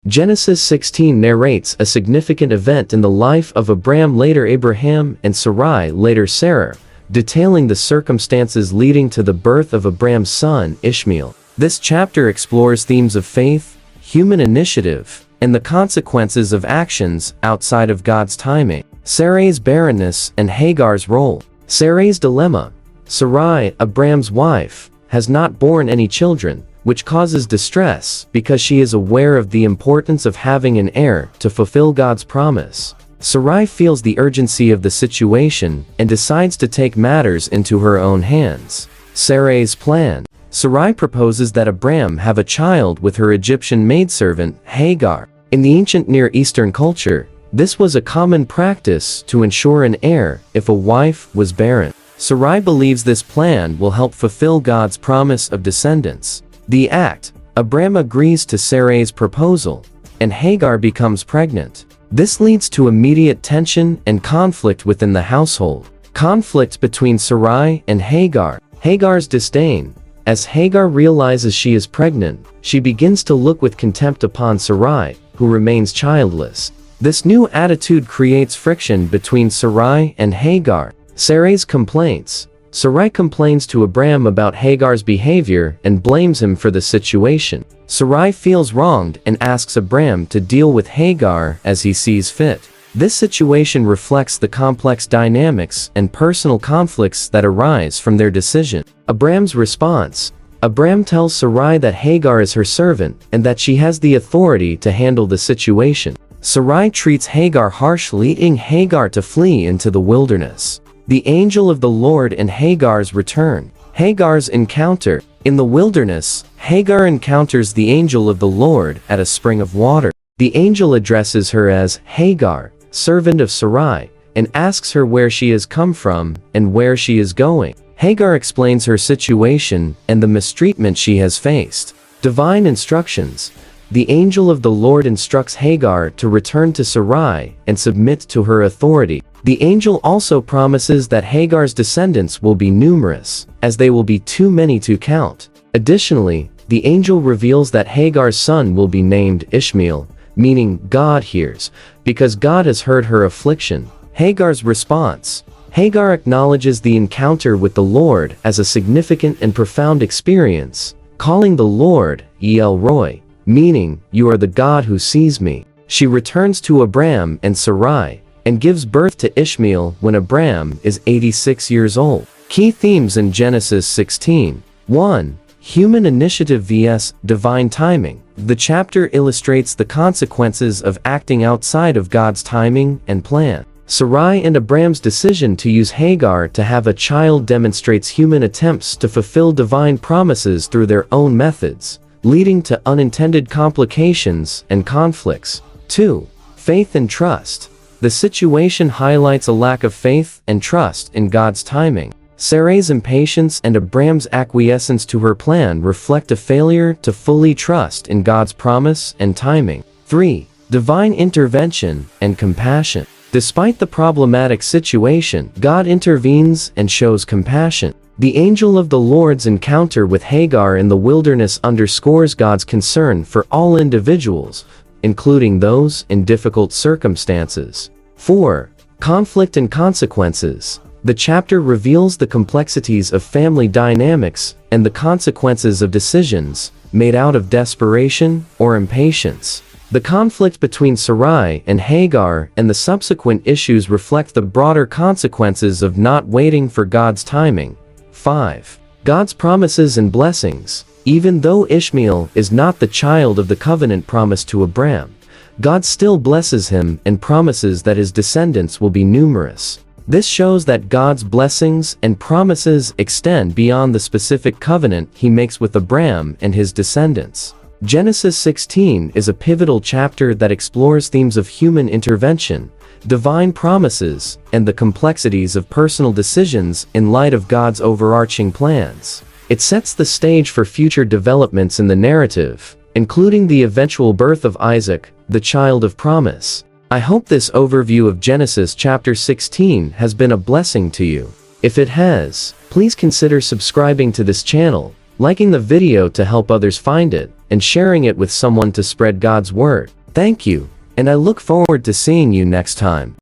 Genesis 16 narrates a significant event in the life of Abram, later Abraham, and Sarai, later Sarah, detailing the circumstances leading to the birth of Abram's son, Ishmael. This chapter explores themes of faith, human initiative, and the consequences of actions outside of God's timing. Sarai's barrenness and Hagar's role. Sarai's dilemma. Sarai, Abram's wife, has not borne any children, which causes distress because she is aware of the importance of having an heir to fulfill God's promise. Sarai feels the urgency of the situation and decides to take matters into her own hands. Sarai's plan. Sarai proposes that Abram have a child with her Egyptian maidservant, Hagar. In the ancient Near Eastern culture, this was a common practice to ensure an heir if a wife was barren. Sarai believes this plan will help fulfill God's promise of descendants. The act. Abram agrees to Sarai's proposal, and Hagar becomes pregnant. This leads to immediate tension and conflict within the household. Conflict between Sarai and Hagar. Hagar's disdain. As Hagar realizes she is pregnant, she begins to look with contempt upon Sarai, who remains childless. This new attitude creates friction between Sarai and Hagar. Sarai's complaints. Sarai complains to Abram about Hagar's behavior and blames him for the situation. Sarai feels wronged and asks Abram to deal with Hagar as he sees fit. This situation reflects the complex dynamics and personal conflicts that arise from their decision. Abram's response. Abram tells Sarai that Hagar is her servant and that she has the authority to handle the situation. Sarai treats Hagar harshly, leading Hagar to flee into the wilderness. The angel of the Lord and Hagar's return. Hagar's encounter. In the wilderness, Hagar encounters the angel of the Lord at a spring of water. The angel addresses her as Hagar, servant of Sarai, and asks her where she has come from and where she is going. Hagar explains her situation and the mistreatment she has faced. Divine instructions. The angel of the Lord instructs Hagar to return to Sarai and submit to her authority. The angel also promises that Hagar's descendants will be numerous, as they will be too many to count. Additionally, the angel reveals that Hagar's son will be named Ishmael, meaning God hears, because God has heard her affliction. Hagar's response. Hagar acknowledges the encounter with the Lord as a significant and profound experience, calling the Lord El Roi, meaning, "You are the God who sees me." She returns to Abram and Sarai, and gives birth to Ishmael when Abram is 86 years old. Key themes in Genesis 16. 1. Human initiative vs. divine timing. The chapter illustrates the consequences of acting outside of God's timing and plan. Sarai and Abram's decision to use Hagar to have a child demonstrates human attempts to fulfill divine promises through their own methods, leading to unintended complications and conflicts. 2. Faith and trust. The situation highlights a lack of faith and trust in God's timing. Sarai's impatience and Abram's acquiescence to her plan reflect a failure to fully trust in God's promise and timing. 3. Divine intervention and compassion. Despite the problematic situation, God intervenes and shows compassion. The angel of the Lord's encounter with Hagar in the wilderness underscores God's concern for all individuals, including those in difficult circumstances. 4. Conflict and consequences. The chapter reveals the complexities of family dynamics and the consequences of decisions made out of desperation or impatience. The conflict between Sarai and Hagar and the subsequent issues reflect the broader consequences of not waiting for God's timing. 5. God's promises and blessings. Even though Ishmael is not the child of the covenant promised to Abram, God still blesses him and promises that his descendants will be numerous. This shows that God's blessings and promises extend beyond the specific covenant he makes with Abram and his descendants. Genesis 16 is a pivotal chapter that explores themes of human intervention, divine promises, and the complexities of personal decisions in light of God's overarching plans. It sets the stage for future developments in the narrative, including the eventual birth of Isaac, the child of promise. I hope this overview of Genesis chapter 16 has been a blessing to you. If it has, please consider subscribing to this channel liking the video to help others find it, and sharing it with someone to spread God's word. Thank you, and I look forward to seeing you next time.